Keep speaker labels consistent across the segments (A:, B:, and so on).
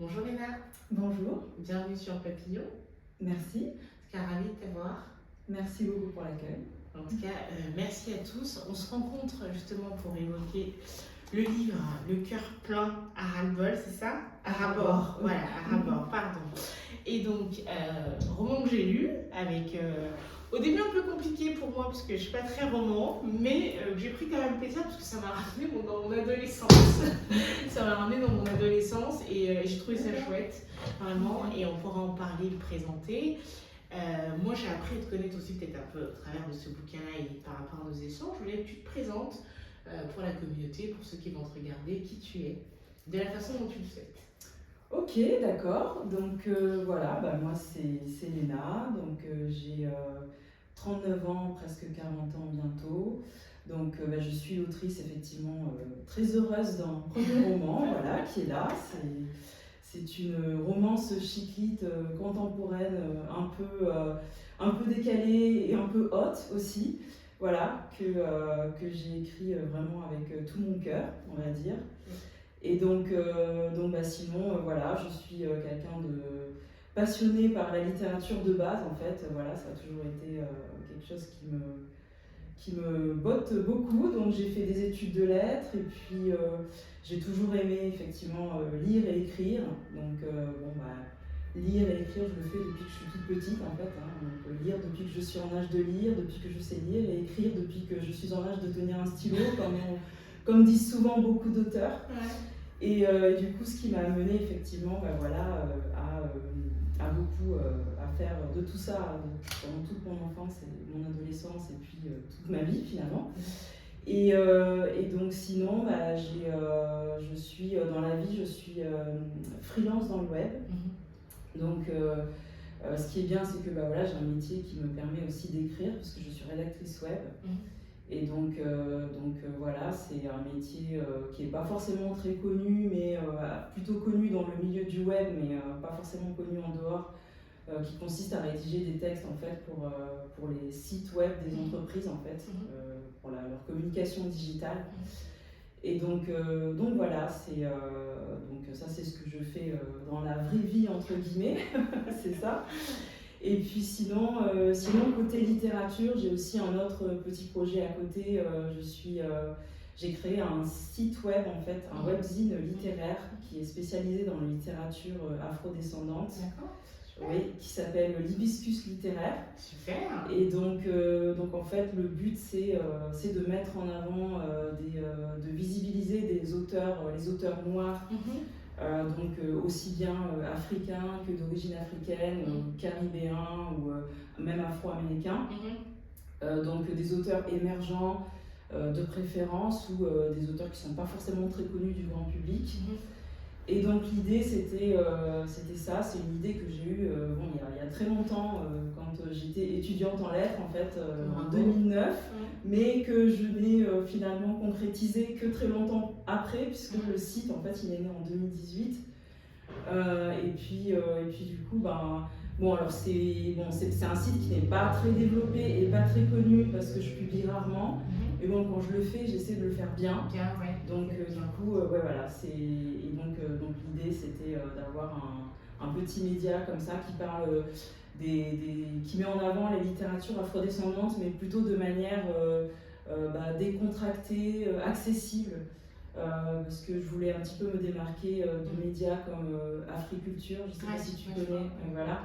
A: Bonjour Léna,
B: Bonjour,
A: bienvenue sur Papillon.
B: merci.
A: En tout cas, ravie de t'avoir.
B: Merci beaucoup pour l'accueil.
A: En tout cas, merci à tous. On se rencontre justement pour évoquer le livre Le cœur plein à ras-le-bol, c'est ça? À ras-bord, voilà, à ras-bord, pardon. Et donc, roman que j'ai lu avec, au début un peu compliqué pour moi parce que je suis pas très roman, mais j'ai pris quand même plaisir parce que ça m'a ramené dans mon adolescence. Ça m'a ramené dans mon adolescence et j'ai trouvé ça chouette, vraiment, et on pourra en parler, le présenter. Moi, j'ai appris à te connaître aussi peut-être un peu au travers de ce bouquin-là et par rapport à nos échanges. Je voulais que tu te présentes pour la communauté, pour ceux qui vont te regarder, qui tu es, de la façon dont tu le souhaites.
B: Ok, d'accord. Donc voilà, moi c'est Léna, donc j'ai 39 ans, presque 40 ans bientôt. Donc je suis l'autrice effectivement très heureuse d'un premier roman, voilà, qui est là. C'est une romance chiclite contemporaine, un peu décalée et un peu haute aussi, voilà, que j'ai écrit vraiment avec tout mon cœur, on va dire. Et donc sinon, voilà, je suis quelqu'un de passionné par la littérature de base, en fait. Voilà, ça a toujours été quelque chose qui me botte beaucoup. Donc j'ai fait des études de lettres et puis j'ai toujours aimé effectivement lire et écrire. Donc lire et écrire, je le fais depuis que je suis toute petite en fait. Donc lire depuis que je suis en âge de lire, depuis que je sais lire, et écrire depuis que je suis en âge de tenir un stylo, comme disent souvent beaucoup d'auteurs.
A: Ouais.
B: Et du coup, ce qui m'a amené effectivement à beaucoup à faire de tout ça pendant toute mon enfance et mon adolescence et puis toute ma vie finalement. Et donc sinon, je suis dans la vie, je suis freelance dans le web. Donc ce qui est bien, c'est que voilà, j'ai un métier qui me permet aussi d'écrire parce que je suis rédactrice web. Et donc voilà, c'est un métier qui n'est pas forcément très connu, mais plutôt connu dans le milieu du web, mais pas forcément connu en dehors, qui consiste à rédiger des textes en fait pour les sites web des entreprises en fait, pour leur communication digitale. Et donc voilà, donc ça c'est ce que je fais dans la vraie vie entre guillemets, c'est ça. Et puis sinon côté littérature, j'ai aussi un autre petit projet à côté. J'ai créé un site web en fait, un webzine littéraire qui est spécialisé dans la littérature afrodescendante.
A: D'accord.
B: Oui, qui s'appelle l'Hibiscus littéraire.
A: Super.
B: Et donc en fait, le but c'est de mettre en avant, de visibiliser des auteurs, les auteurs noirs. Donc aussi bien africains que d'origine africaine, caribéens ou même afro-américains. Donc des auteurs émergents de préférence ou des auteurs qui ne sont pas forcément très connus du grand public. Et donc l'idée c'était ça, c'est une idée que j'ai eue il y a très longtemps quand j'étais étudiante en lettres en fait en 2009, mais que je n'ai finalement concrétisé que très longtemps après puisque le site en fait il est né en 2018 et puis du coup alors c'est un site qui n'est pas très développé et pas très connu parce que je publie rarement. Mais bon, quand je le fais, j'essaie de le faire bien.
A: Ouais.
B: Donc du coup, voilà. Donc l'idée, c'était d'avoir un petit média comme ça qui parle qui met en avant la littérature afrodescendante, mais plutôt de manière décontractée, accessible. Parce que je voulais un petit peu me démarquer de médias comme Africulture, je ne sais pas si tu connais, voilà,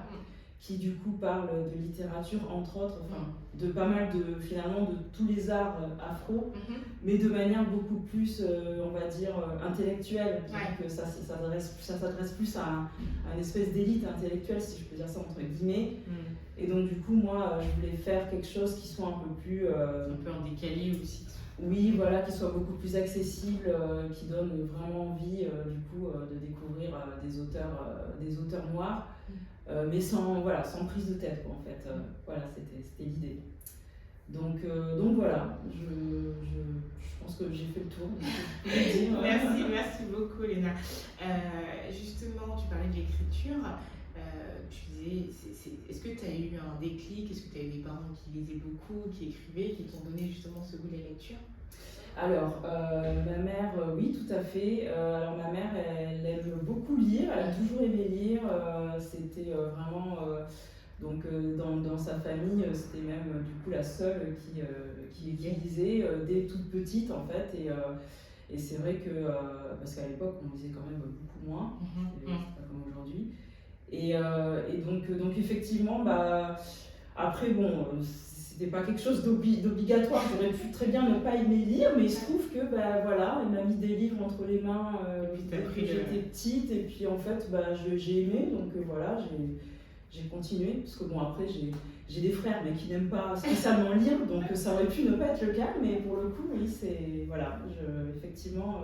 B: qui du coup parle de littérature entre autres, de pas mal finalement de tous les arts afro, mais de manière beaucoup plus, on va dire, intellectuelle. Donc ça s'adresse plus à une espèce d'élite intellectuelle, si je peux dire ça entre guillemets. Et donc du coup, moi, je voulais faire quelque chose qui soit un peu plus...
A: un peu en décalé aussi.
B: Oui, voilà, qui soit beaucoup plus accessible, qui donne vraiment envie du coup de découvrir des auteurs noirs, mais sans prise de tête quoi, en fait. Voilà, c'était l'idée. Donc voilà, je pense que j'ai fait le tour.
A: Merci beaucoup Léna. Justement, tu parlais de l'écriture. Tu disais, est-ce que tu as eu un déclic? Est-ce que tu as eu des parents qui lisaient beaucoup, qui écrivaient, qui t'ont donné justement ce goût de la lecture?
B: Alors, ma mère, oui, tout à fait. Alors, ma mère, elle aime beaucoup lire, elle a toujours aimé lire. C'était vraiment. Donc, dans sa famille, c'était même du coup la seule qui lisait dès toute petite, en fait. Et c'est vrai que. Parce qu'à l'époque, on lisait quand même beaucoup moins. C'est pas comme aujourd'hui. Donc, effectivement, bah, après, bon. C'était pas quelque chose d'obligatoire, j'aurais pu très bien ne pas aimer lire, mais il se trouve que bah, voilà, elle m'a mis des livres entre les mains dès que j'étais petite, et puis en fait bah, j'ai aimé, donc voilà, j'ai continué, parce que bon après j'ai des frères mais qui n'aiment pas spécialement lire, donc ça aurait pu ne pas être le cas, mais pour le coup oui, c'est voilà, effectivement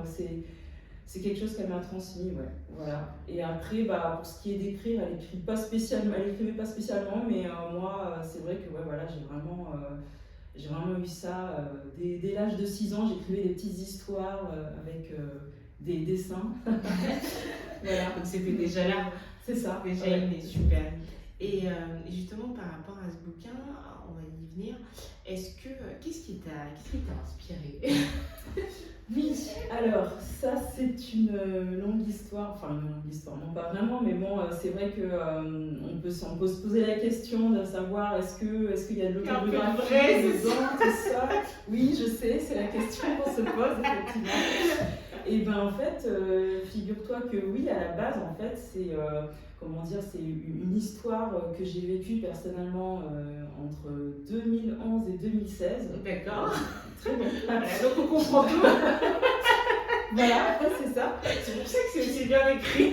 B: c'est quelque chose qu'elle m'a transmis, ouais, voilà. Et après, bah, pour ce qui est d'écrire, elle écrivait pas spécialement, mais moi, c'est vrai que ouais, voilà, j'ai vraiment eu ça. Dès l'âge de 6 ans, j'écrivais des petites histoires avec des dessins.
A: Voilà, donc c'était déjà là.
B: C'est ça.
A: Déjà, il est super. Et justement, par rapport à ce bouquin, on va y venir. Qu'est-ce qui t'a inspiré?
B: Oui, alors ça c'est une longue histoire, enfin une longue histoire, non pas vraiment, mais bon, c'est vrai que on peut se poser la question de savoir est-ce qu'il y a de l'autobiographie dedans, tout ça. Oui, je sais, c'est la question qu'on se pose effectivement. Et ben en fait, figure-toi que oui, à la base en fait, c'est c'est une histoire que j'ai vécue personnellement entre 2011 et 2016.
A: D'accord.
B: Très bien.
A: Donc on comprend tout.
B: Voilà, c'est ça.
A: C'est pour ça que c'est aussi bien écrit.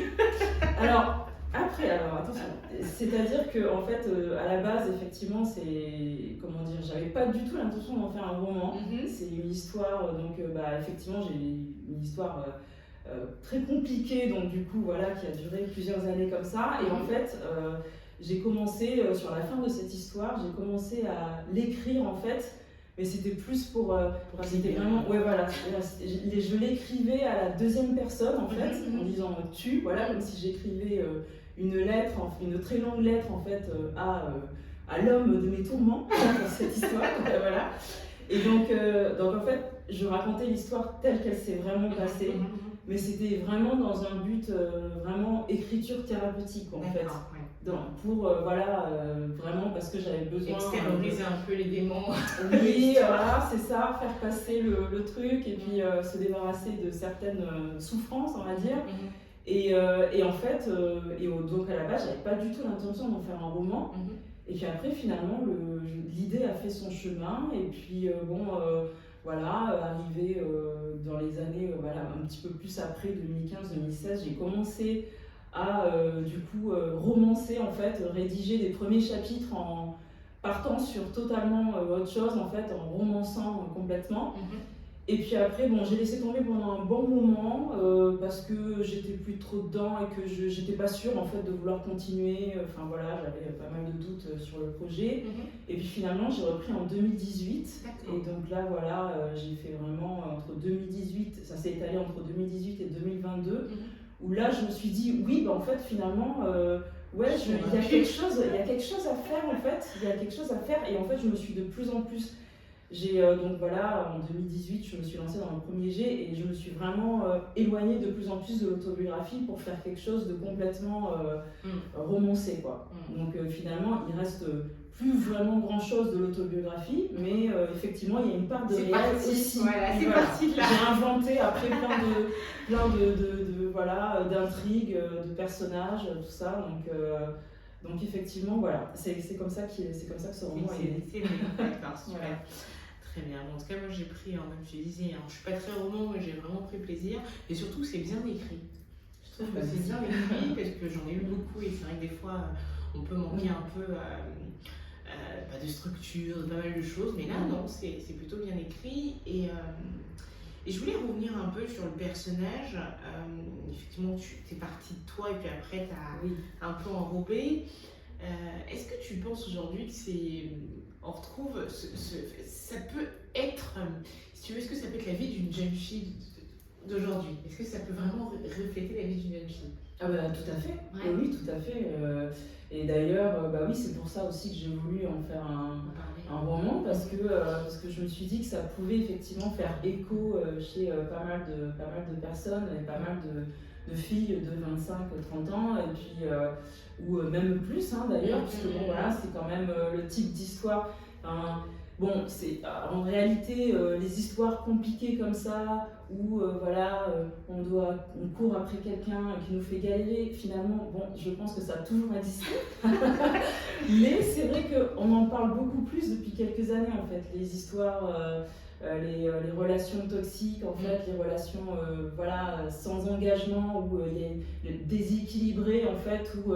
B: Alors attention. C'est-à-dire que en fait, à la base, effectivement, j'avais pas du tout l'intention d'en faire un roman. C'est une histoire, effectivement, j'ai une histoire très compliquée, donc du coup, voilà, qui a duré plusieurs années comme ça. Et en fait, j'ai commencé sur la fin de cette histoire, j'ai commencé à l'écrire en fait. Mais c'était plus pour c'était vraiment ouais voilà, je l'écrivais à la deuxième personne en fait, en disant tu, voilà, comme si j'écrivais une lettre, une très longue lettre en fait à l'homme de mes tourments dans cette histoire, voilà. Et donc en fait je racontais l'histoire telle qu'elle s'est vraiment passée, mais c'était vraiment dans un but vraiment écriture thérapeutique en fait. Pour vraiment parce que j'avais besoin
A: extérioriser un peu les démons.
B: Oui, voilà, c'est ça, faire passer le truc et puis se débarrasser de certaines souffrances, on va dire. Et en fait, donc à la base, j'avais pas du tout l'intention d'en faire un roman. Et puis après, finalement, l'idée a fait son chemin. Et puis arrivé dans les années, un petit peu plus après 2015-2016, j'ai commencé à romancer en fait, rédiger les premiers chapitres en partant sur totalement autre chose en fait, en romançant complètement. Et puis après, j'ai laissé tomber pendant un bon moment parce que j'étais plus trop dedans et que j'étais pas sûre en fait de vouloir continuer. Enfin voilà, j'avais pas mal de doutes sur le projet. Et puis finalement, j'ai repris en 2018. Et donc là, voilà, j'ai fait vraiment entre 2018, ça s'est étalé entre 2018 et 2022. Où là je me suis dit oui, en fait finalement il y a quelque chose à faire en fait, et en fait je me suis de plus en plus, en 2018 je me suis lancée dans le premier jet et je me suis vraiment éloignée de plus en plus de l'autobiographie pour faire quelque chose de complètement romancé quoi. Donc finalement il reste plus vraiment grand chose de l'autobiographie, mais effectivement il y a une part de réel aussi.
A: Voilà, c'est parti de là.
B: J'ai inventé après plein d'intrigues, de personnages, tout ça. Donc effectivement voilà, c'est comme ça que ce roman est né.
A: C'est d'accord, super. Voilà. Très bien. Bon, en tout cas, moi j'ai pris, comme je disais, je suis pas très roman, mais j'ai vraiment pris plaisir. Et surtout, c'est bien écrit. Je trouve que c'est bien écrit parce que j'en ai eu beaucoup et c'est vrai que des fois, on peut manquer un peu de structure, de pas mal de choses. Mais là, non, c'est plutôt bien écrit. Et je voulais revenir un peu sur le personnage. Effectivement, tu es partie de toi et puis après, tu as un peu enrobé. Est-ce que tu penses aujourd'hui que on retrouve, ça peut être, si tu veux, est-ce que ça peut être la vie d'une jeune fille d'aujourd'hui? Est-ce que ça peut vraiment refléter la vie d'une jeune fille?
B: Ah bah, tout à fait,
A: Ouais.
B: oui, tout à fait. Et d'ailleurs, bah oui, c'est pour ça aussi que j'ai voulu en faire
A: On parlait.
B: un roman, parce que je me suis dit que ça pouvait effectivement faire écho chez pas mal de personnes et pas mal de filles de 25-30 ans, et puis, ou même plus hein, d'ailleurs, puisque bon, voilà, c'est quand même le type d'histoire. Enfin, bon, c'est en réalité les histoires compliquées comme ça, où voilà, on court après quelqu'un qui nous fait galérer. Finalement, bon, je pense que ça a toujours existé, mais c'est vrai qu'on en parle beaucoup plus depuis quelques années en fait. Les histoires, les relations toxiques, en fait, les relations voilà, sans engagement, où il y a le déséquilibré en fait, où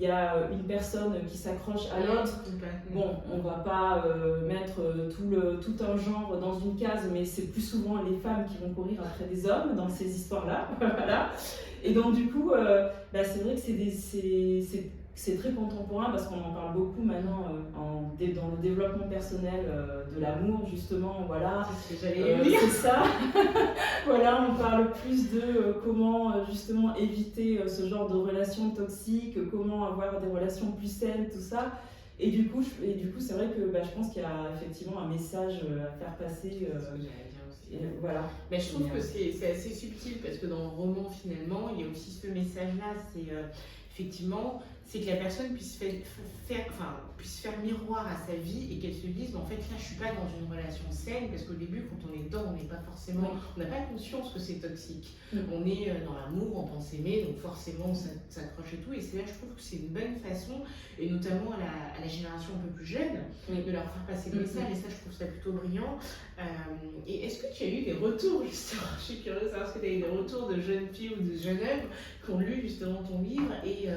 B: il y a une personne qui s'accroche à l'autre. Bon, on va pas mettre tout un genre dans une case, mais c'est plus souvent les femmes qui vont courir après des hommes dans ces histoires-là. Voilà. Et donc du coup, bah, c'est vrai que c'est très contemporain, parce qu'on en parle beaucoup maintenant dans le développement personnel de l'amour, justement. Voilà.
A: C'est ce que j'allais dire.
B: C'est ça. Voilà, on parle plus de comment justement éviter ce genre de relations toxiques, comment avoir des relations plus saines, tout ça. Et du coup, c'est vrai que bah, je pense qu'il y a effectivement un message à faire passer.
A: C'est ce que j'allais dire aussi.
B: Voilà.
A: Mais je trouve que c'est assez subtil, parce que dans le roman, finalement, il y a aussi ce message-là. C'est effectivement, c'est que la personne puisse faire miroir à sa vie, et qu'elle se dise, en fait, là, je suis pas dans une relation saine, parce qu'au début, quand on est dedans, on n'est pas forcément, on n'a pas conscience que c'est toxique. On est dans l'amour, on pense aimer, donc forcément, on s'accroche et tout. Et c'est là, je trouve que c'est une bonne façon, et notamment à la génération un peu plus jeune, de leur faire passer le message. Et ça, je trouve ça plutôt brillant. Et est-ce que tu as eu des retours, justement? Je suis curieuse de savoir si tu as eu des retours de jeunes filles ou de jeunes hommes qui ont lu justement ton livre, et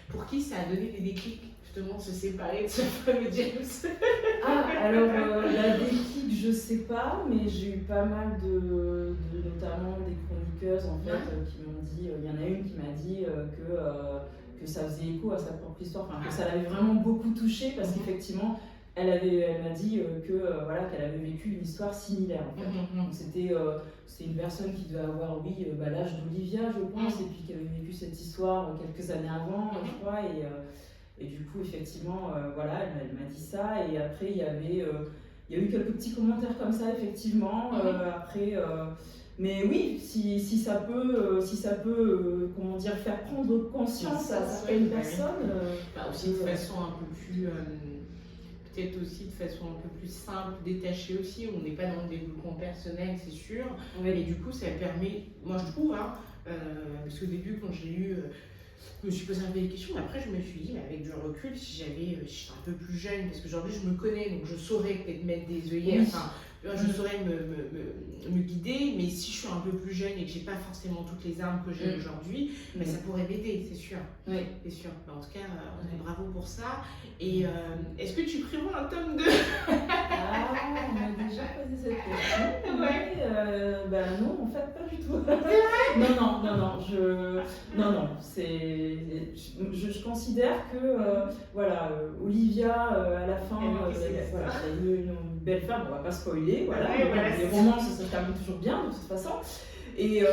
A: pour qui ça a donné des déclics, justement, de se séparer de ce fameux James.
B: Ah, alors la déclic, je sais pas, mais j'ai eu pas mal notamment des chroniqueuses en fait, qui m'ont dit, il y en a une qui m'a dit que ça faisait écho à sa propre histoire, enfin, que ça l'avait vraiment beaucoup touchée, parce qu'effectivement, elle m'a dit voilà, qu'elle avait vécu une histoire similaire en fait. Donc c'est une personne qui devait avoir, oui, l'âge d'Olivia, je pense, et puis qui avait vécu cette histoire quelques années avant, je crois, et du coup, effectivement, voilà, elle m'a dit ça. Et après, il y a eu quelques petits commentaires comme ça, effectivement. Après, mais oui, si ça peut, comment dire, faire prendre conscience à certaines personnes.
A: Aussi de façon un peu plus, peut-être aussi de façon un peu plus simple, détachée aussi. On n'est pas dans le développement personnel, c'est sûr.
B: Oui.
A: Mais du coup, ça permet, moi je trouve, hein, parce qu'au début, quand j'ai lu. Je me suis posé un peu des questions, mais après je me suis dit, avec du recul, si j'étais un peu plus jeune, parce qu'aujourd'hui je me connais, donc je saurais peut-être mettre des œillères, enfin, je saurais me guider, mais si je suis un peu plus jeune et que j'ai pas forcément toutes les armes que j'ai aujourd'hui, mais ça pourrait m'aider, c'est sûr.
B: Oui.
A: C'est sûr. En tout cas, bravo pour ça. Et est-ce que tu prévois un tome 2?
B: Ah, on m'a déjà posé cette question.
A: Ouais.
B: Ben non, en fait, pas du tout. Non, je considère que, voilà, Olivia, à la fin, voilà, elle est une belle femme, on va pas spoiler, voilà, les romans, ça se termine toujours bien, de toute façon. Et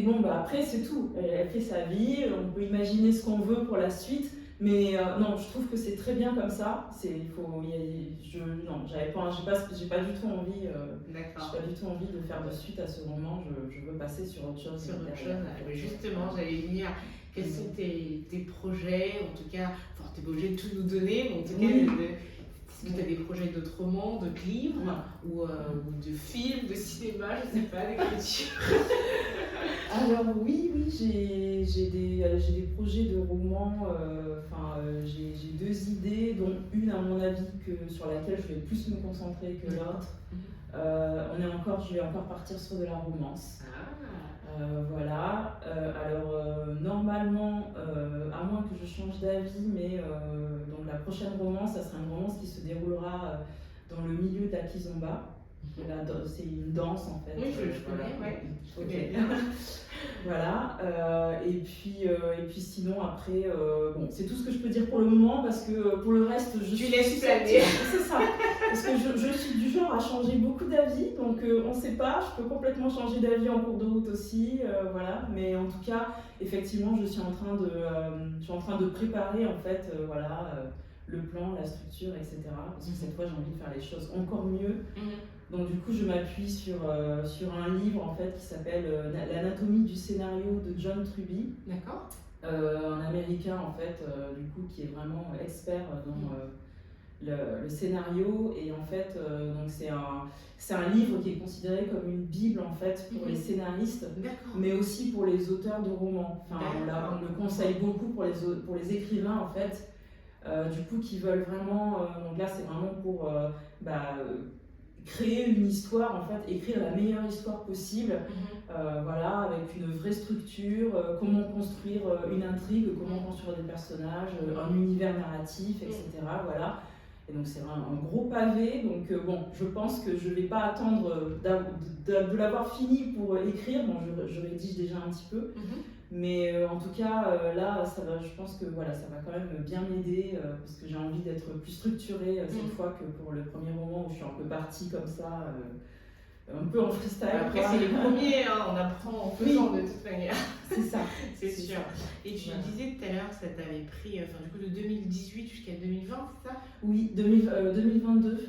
B: bon, bah, après, c'est tout. Elle fait sa vie, on peut imaginer ce qu'on veut pour la suite. Mais non, je trouve que c'est très bien comme ça. J'ai pas du tout envie. J'ai pas du tout envie de faire de suite à ce roman. Je veux passer sur autre chose.
A: Mais justement, j'allais dire, quels sont tes projets? En tout cas, enfin, t'es pas obligé de tout nous donner, mais en tout cas, est-ce que tu as des projets d'autres romans, d'autres livres, ou de films, de cinéma, je sais pas, d'écriture?
B: Alors oui, j'ai des projets de romans, j'ai deux idées, dont une à mon avis sur laquelle je vais plus me concentrer que l'autre. Je vais encore partir sur de la romance. Voilà. Normalement, à moins que je change d'avis, mais donc la prochaine romance, ça sera une romance qui se déroulera dans le milieu de la Kizomba. C'est une danse en fait.
A: Oui, je connais, ouais. Je connais bien.
B: Voilà. Et puis sinon après, bon, c'est tout ce que je peux dire pour le moment parce que pour le reste, je suis
A: laisses planer.
B: C'est ça. Parce que je suis du genre à changer beaucoup d'avis, donc on ne sait pas. Je peux complètement changer d'avis en cours de route aussi, voilà. Mais en tout cas, effectivement, je suis en train de préparer en fait, voilà. Le plan, la structure, etc. Parce que cette fois, j'ai envie de faire les choses encore mieux. Donc du coup, je m'appuie sur un livre en fait qui s'appelle L'anatomie du scénario de John Truby.
A: D'accord.
B: Un Américain en fait, du coup, qui est vraiment expert dans le scénario. Et en fait, donc c'est un livre qui est considéré comme une bible en fait pour les scénaristes, mais aussi pour les auteurs de romans. Enfin, on le conseille beaucoup pour les écrivains en fait. Du coup, qui veulent vraiment, donc là c'est vraiment pour créer une histoire, en fait, écrire la meilleure histoire possible, voilà, avec une vraie structure, comment construire une intrigue, comment construire des personnages, un univers narratif, etc. Voilà. Et donc c'est un gros pavé, donc bon, je pense que je ne vais pas attendre de l'avoir fini pour écrire, bon, je rédige déjà un petit peu. Mais en tout cas, là, je pense que voilà, ça va quand même bien m'aider parce que j'ai envie d'être plus structurée cette fois que pour le premier roman où je suis un peu partie comme ça, un peu en freestyle.
A: Après, c'est les premiers, hein, on apprend en faisant de toute manière.
B: C'est ça.
A: C'est sûr. Et tu disais tout à l'heure, ça t'avait pris du coup, de 2018 jusqu'à 2020, c'est ça?
B: Oui, 2022.
A: 2022.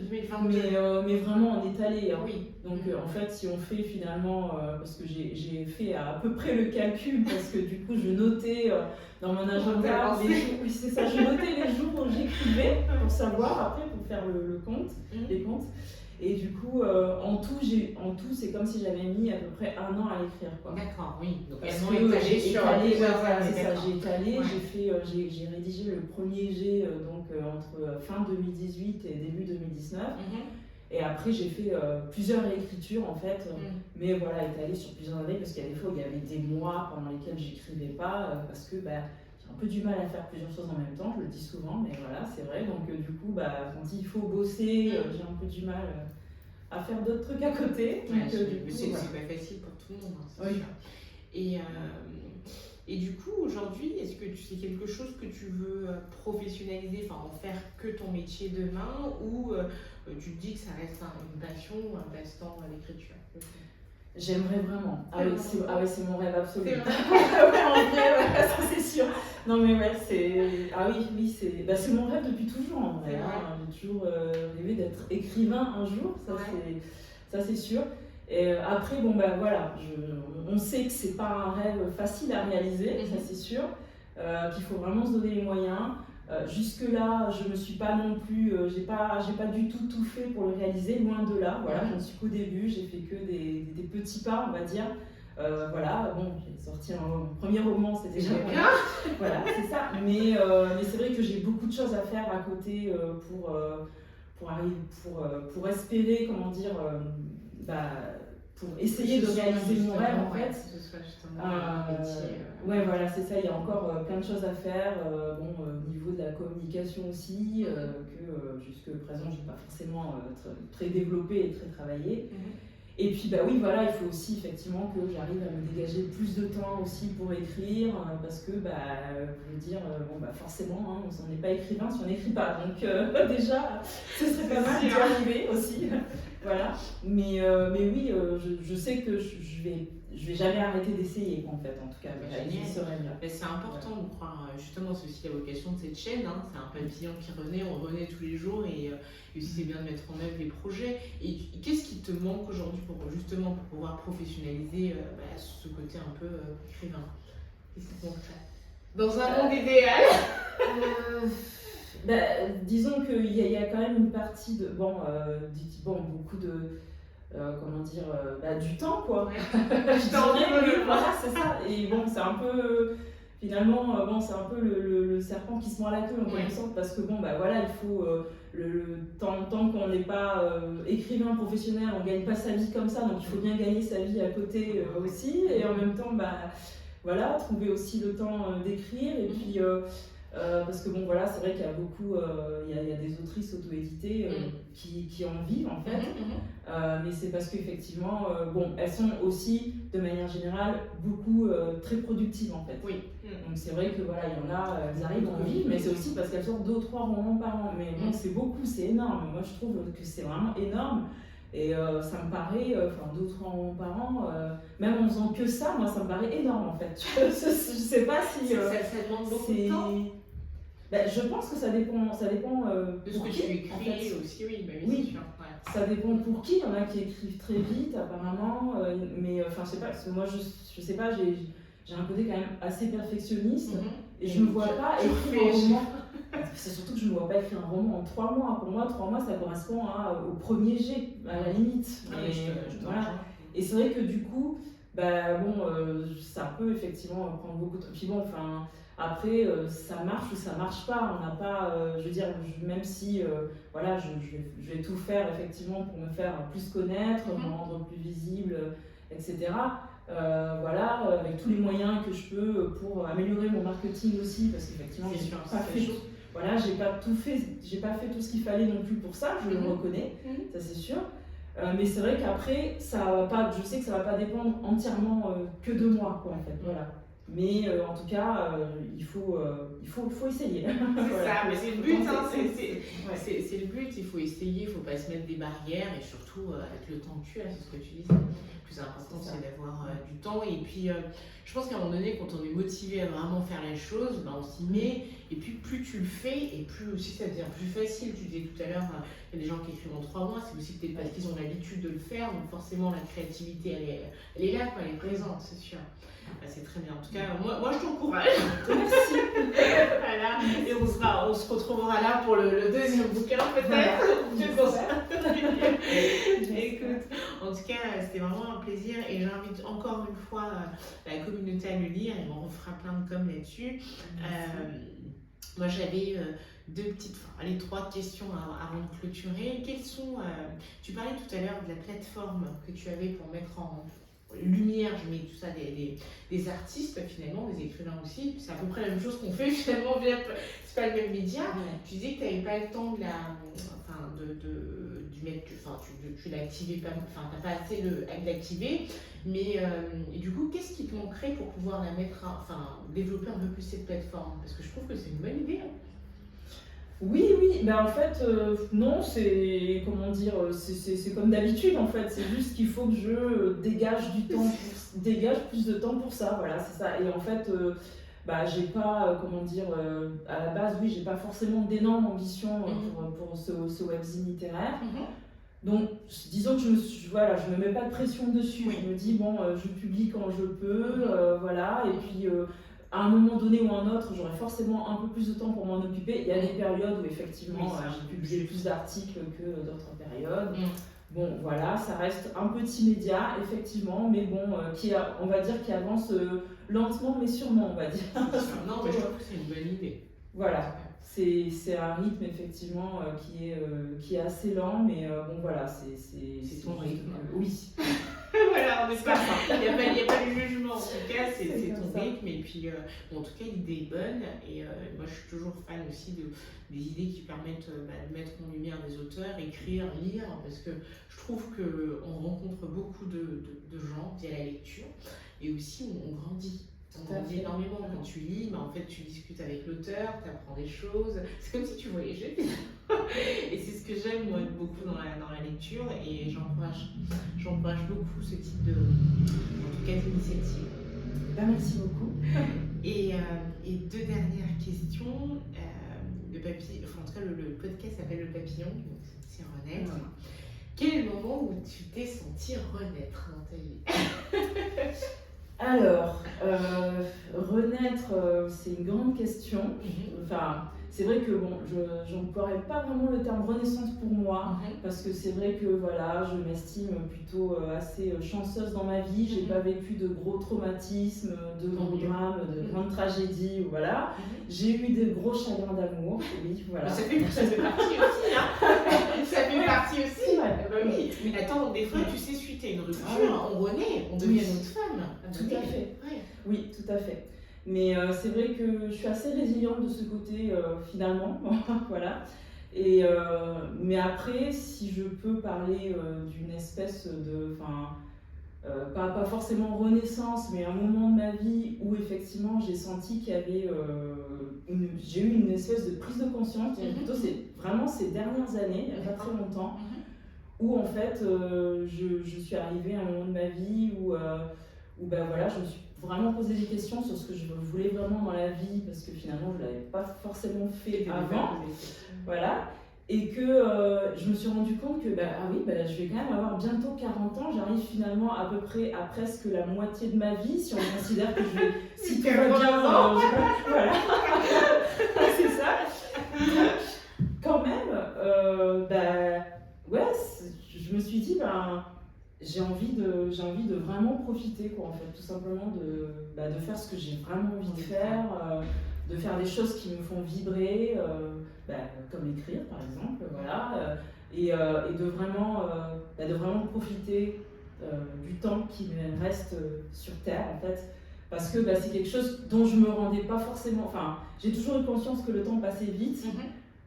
B: Mais vraiment en étalé. Hein.
A: Oui.
B: Donc en fait, si on fait finalement, parce que j'ai fait à peu près le calcul, parce que du coup, je notais dans mon agenda les jours, oui, c'est ça, je notais les jours où j'écrivais pour savoir, après, pour faire le compte, les comptes. Et du coup, en tout, c'est comme si j'avais mis à peu près 1 an à l'écrire.
A: D'accord, oui. Donc,
B: j'ai étalé, j'ai rédigé le premier jet entre fin 2018 et début 2019. Et après, j'ai fait plusieurs réécritures en fait, mais voilà, étalé sur plusieurs années parce qu'il y a des fois, il y avait des mois pendant lesquels j'écrivais pas parce que j'ai un peu du mal à faire plusieurs choses en même temps, je le dis souvent, mais voilà, c'est vrai. Donc du coup, quand il faut bosser, j'ai un peu du mal à faire d'autres trucs à côté.
A: C'est pas facile pour tout le monde, hein, c'est sûr. Et du coup, aujourd'hui, est-ce que c'est quelque chose que tu veux professionnaliser, enfin en faire que ton métier demain, ou tu te dis que ça reste une passion ou un passe-temps à l'écriture?
B: J'aimerais vraiment. Ah oui, c'est mon rêve absolu.
A: C'est vrai.
B: En vrai, ça c'est sûr. Non mais ouais, c'est mon rêve depuis toujours en vrai. Hein. J'ai toujours rêvé d'être écrivain un jour, ça c'est sûr. Et après, voilà, on sait que c'est pas un rêve facile à réaliser, ça c'est sûr, qu'il faut vraiment se donner les moyens. Jusque-là, je me suis pas non plus, j'ai pas du tout fait pour le réaliser, loin de là. Voilà, j'en suis qu'au début, j'ai fait que des petits pas, on va dire. Voilà, bon, j'ai sorti un premier roman, c'était déjà bien. Voilà, c'est ça. Mais c'est vrai que j'ai beaucoup de choses à faire à côté pour espérer, comment dire. Pour essayer de réaliser mon rêve en fait. Ouais, voilà, c'est ça, il y a encore plein de choses à faire, au niveau de la communication aussi, que jusque présent je n'ai pas forcément très développé et très travaillé. Et puis oui, voilà, il faut aussi effectivement que j'arrive à me dégager plus de temps aussi pour écrire, parce que, je veux dire, forcément, hein, on n'est pas écrivain si on n'écrit pas, donc déjà, ce serait pas mal d'y arriver aussi. Voilà, mais oui, je sais que je vais jamais arrêter d'essayer en fait, en tout cas.
A: C'est important de croire, justement, c'est aussi la vocation de cette chaîne, hein, c'est un papillon qui renaît tous les jours et aussi c'est bien de mettre en œuvre les projets. Et qu'est-ce qui te manque aujourd'hui pour pouvoir professionnaliser ce côté un peu écrivain? Qu'est-ce qui te manque dans un monde idéal?
B: Disons qu'il y a quand même une partie de beaucoup de du temps quoi. Voilà, c'est ça. Et c'est un peu finalement c'est un peu le serpent qui se mord la queue en quelque sorte, parce que voilà, il faut le tant qu'on n'est pas écrivain professionnel, on gagne pas sa vie comme ça, donc il faut bien gagner sa vie à côté aussi, et en même temps voilà, trouver aussi le temps d'écrire. Et puis parce que bon voilà, c'est vrai qu'il y a beaucoup, il y a des autrices auto-éditées qui en vivent en fait, mais c'est parce qu'effectivement, bon, elles sont aussi de manière générale beaucoup très productives en fait.
A: Oui.
B: Donc c'est vrai que voilà, il y en a, elles arrivent à en vivre, mais c'est aussi parce qu'elles sortent 2 ou 3 romans par an. Mais bon, c'est beaucoup, c'est énorme. Moi je trouve que c'est vraiment énorme. Et ça me paraît, 2 ou 3 romans par an, même en faisant que ça, moi ça me paraît énorme en fait. Je sais pas si.
A: Ça demande beaucoup de temps.
B: Ben, je pense que ça dépend
A: de ce que tu écris
B: en fait.
A: Aussi, oui, c'est sûr. Ouais.
B: Ça dépend pour qui. Il y en a qui écrivent très vite apparemment, mais enfin je sais pas, parce que moi je sais pas, j'ai un côté quand même assez perfectionniste et je me vois pas écrire un roman. C'est surtout que je ne me vois pas écrire un roman en 3 mois. Pour moi, 3 mois, ça correspond au premier jet, à la limite. Voilà. Et c'est vrai que du coup, bah, bon, ça peut effectivement prendre beaucoup de temps. Puis bon, enfin, après, ça marche ou ça marche pas. On n'a pas, je veux dire, même si, voilà, je vais tout faire effectivement pour me faire plus connaître, me rendre plus visible, etc. Voilà, avec tous les moyens que je peux pour améliorer mon marketing aussi, parce qu'effectivement, voilà, j'ai pas fait tout ce qu'il fallait non plus pour ça, je le reconnais, ça c'est sûr. Mais c'est vrai qu'après, je sais que ça va pas dépendre entièrement que de moi, quoi, en fait, voilà. Mais en tout cas, il faut essayer.
A: C'est
B: voilà,
A: ça, mais c'est le but, hein, c'est le but, il faut essayer, il ne faut pas se mettre des barrières, et surtout avec le temps que tu as, c'est ce que tu dis, le plus important c'est d'avoir du temps. Et puis je pense qu'à un moment donné, quand on est motivé à vraiment faire les choses, ben, on s'y met, et puis plus tu le fais, et plus aussi ça devient plus facile. Tu disais tout à l'heure, il y a des gens qui écrivent en 3 mois, c'est aussi peut-être parce qu'ils ont l'habitude de le faire, donc forcément la créativité elle est là, quoi, elle est présente, c'est sûr. Bah, c'est très bien. En tout cas, moi je t'encourage.
B: Merci.
A: Voilà. Et on se retrouvera là pour le deuxième bouquin peut-être. Écoute, en tout cas, c'était vraiment un plaisir et j'invite encore une fois la communauté à le lire et on refera plein de com là-dessus. Moi j'avais 3 questions avant de clôturer. Tu parlais tout à l'heure de la plateforme que tu avais pour mettre en lumière, je mets tout ça, des artistes finalement, des écrivains aussi, c'est à peu près la même chose qu'on fait finalement, c'est pas le même média. Tu disais que tu n'avais pas le temps tu l'activais pas, enfin t'as pas assez d'activer, mais et du coup qu'est-ce qui te manquerait pour pouvoir développer un peu plus cette plateforme, parce que je trouve que c'est une bonne idée.
B: Oui, ben en fait, non, c'est, comment dire, c'est comme d'habitude en fait, c'est juste qu'il faut que je dégage du temps, dégage plus de temps pour ça, voilà, c'est ça. Et en fait, j'ai pas, à la base, oui, j'ai pas forcément d'énormes ambitions pour ce webzine littéraire. Donc, disons que je me mets pas de pression dessus, je me dis, bon, je publie quand je peux, voilà, et puis à un moment donné ou un autre, j'aurai forcément un peu plus de temps pour m'en occuper. Il y a des périodes où effectivement j'ai publié plus d'articles que d'autres périodes. Bon, voilà, ça reste un petit média, effectivement, mais bon, on va dire, qui avance lentement mais sûrement, on va dire.
A: Non, mais je trouve que c'est une bonne idée.
B: Voilà, c'est un rythme effectivement qui est assez lent, mais bon voilà, c'est
A: ton rythme.
B: Oui.
A: Voilà, on est pas. Il n'y a pas de jugement en tout cas, c'est ton rythme. Et puis, en tout cas, l'idée est bonne. Et moi, je suis toujours fan aussi des idées qui permettent de mettre en lumière des auteurs, écrire, lire, parce que je trouve qu'on rencontre beaucoup de gens via la lecture. Et aussi, on grandit. On grandit énormément quand tu lis, mais en fait tu discutes avec l'auteur, tu apprends des choses, c'est comme si tu voyageais. Et c'est ce que j'aime moi beaucoup dans la lecture, et j'encourage beaucoup ce type d'initiative.
B: Merci beaucoup.
A: Et 2 dernières questions. Le podcast s'appelle Le Papillon, donc c'est renaître. Quel est le moment où tu t'es senti renaître dans ta vie?
B: Alors, renaître, c'est une grande question. Enfin, c'est vrai que bon, je n'emploierais pas vraiment le terme renaissance pour moi, parce que c'est vrai que voilà, je m'estime plutôt assez chanceuse dans ma vie. J'ai pas vécu de gros traumatismes, de gros drames, de grandes tragédies, voilà. J'ai eu de gros chagrins d'amour, oui, voilà.
A: Ça fait partie aussi, hein. Ça fait partie aussi. Oui. Mais attends, des fois, tu sais, suite à une rupture, on renaît, on devient une autre femme.
B: Tout à fait. Oui, tout à fait. Mais c'est vrai que je suis assez résiliente de ce côté finalement, voilà. Mais après, si je peux parler d'une espèce de, pas forcément renaissance, mais un moment de ma vie où effectivement j'ai senti qu'il y avait, j'ai eu une espèce de prise de conscience, plutôt c'est vraiment ces dernières années, il n'y a pas très longtemps, où en fait je suis arrivée à un moment de ma vie où ben voilà, je me suis vraiment posé des questions sur ce que je voulais vraiment dans la vie, parce que finalement je ne l'avais pas forcément fait avant, voilà. Et que je me suis rendu compte que je vais quand même avoir bientôt 40 ans, j'arrive finalement à peu près à presque la moitié de ma vie, si on considère que je vais, si tout va bien, voilà, c'est ça. Donc, quand même, ouais, je me suis dit, j'ai envie de vraiment profiter, quoi, en fait, tout simplement de faire ce que j'ai vraiment envie de faire, de faire des choses qui me font vibrer, comme écrire par exemple, voilà, et de vraiment profiter du temps qui me reste sur Terre, en fait, parce que c'est quelque chose dont je me rendais pas forcément, j'ai toujours eu conscience que le temps passait vite,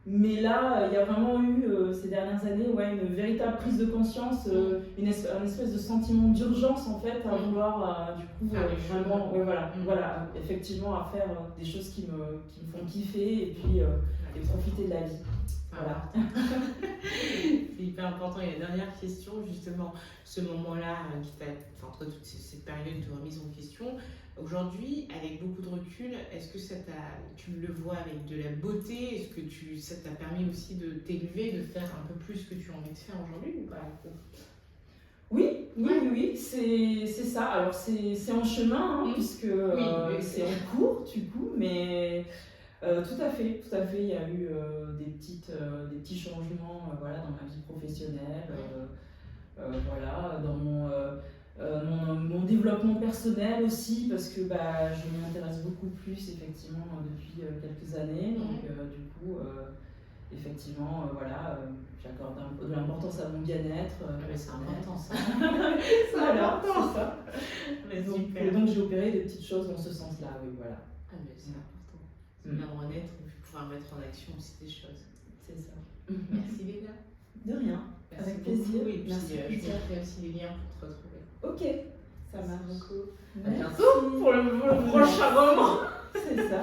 B: mais là, il y a vraiment eu ces dernières années une véritable prise de conscience, un espèce de sentiment d'urgence en fait à vouloir vraiment, voilà, effectivement à faire des choses qui me font kiffer et puis et profiter de la vie. Voilà.
A: C'est hyper important. Et la dernière question, justement, ce moment-là entre toutes ces périodes de remise en question, aujourd'hui, avec beaucoup de recul, est-ce que tu le vois avec de la beauté? Est-ce que ça t'a permis aussi de t'élever, de faire un peu plus ce que tu as envie de faire aujourd'hui ou pas?
B: Oui, c'est ça. Alors c'est en chemin, puisque c'est en cours du coup, mais tout à fait. Il y a eu des petits changements dans ma vie professionnelle, voilà, dans mon développement personnel aussi, parce que je m'y intéresse beaucoup plus effectivement depuis quelques années. Donc du coup, effectivement, j'accorde un peu de l'importance à mon bien-être.
A: C'est important ça.
B: C'est important ça. Donc j'ai opéré des petites choses dans ce sens-là, oui, voilà.
A: Ah mais c'est important. C'est bien honnête, on peut pouvoir mettre en action aussi des choses.
B: C'est ça.
A: Merci Léna.
B: De rien.
A: Merci
B: avec
A: beaucoup.
B: plaisir.
A: Et puis
B: Merci.
A: je mettrai aussi les liens pour te retrouver.
B: Ok, ça
A: Merci
B: marche.
A: beaucoup.
B: Merci.
A: À bientôt pour le prochain roman.
B: C'est ça.